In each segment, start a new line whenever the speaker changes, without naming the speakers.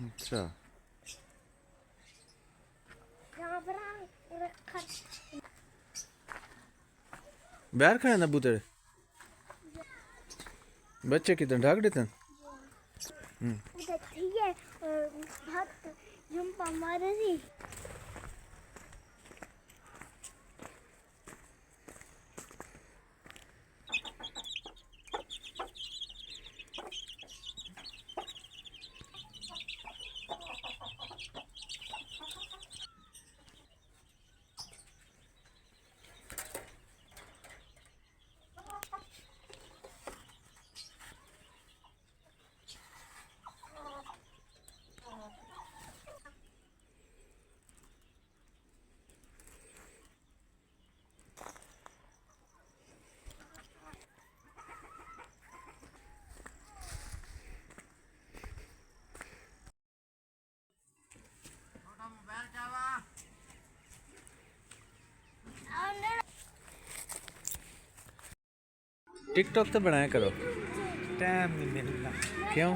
अच्छा, बाहर खड़े ना बूते बच्चे कितने ढाक देते हैं।
ठीक है, बहुत जुम्पा मारे थी।
टिकटॉक तो बनाया करो।
टाइम नहीं मिलता।
क्यों?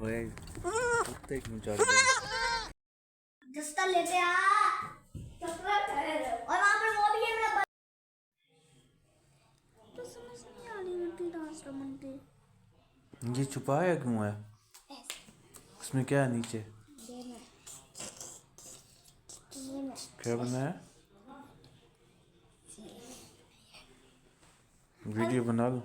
ओए कुत्ते क्यों चल रहे हैं?
जस्ता लेते आ और वहां पर वो भी है मेरा तो समझ नहीं आ रही उनकी डांस रमन
ये छुपाया क्यों है? उसमें क्या है नीचे? क्या बनाया? वीडियो बना लो।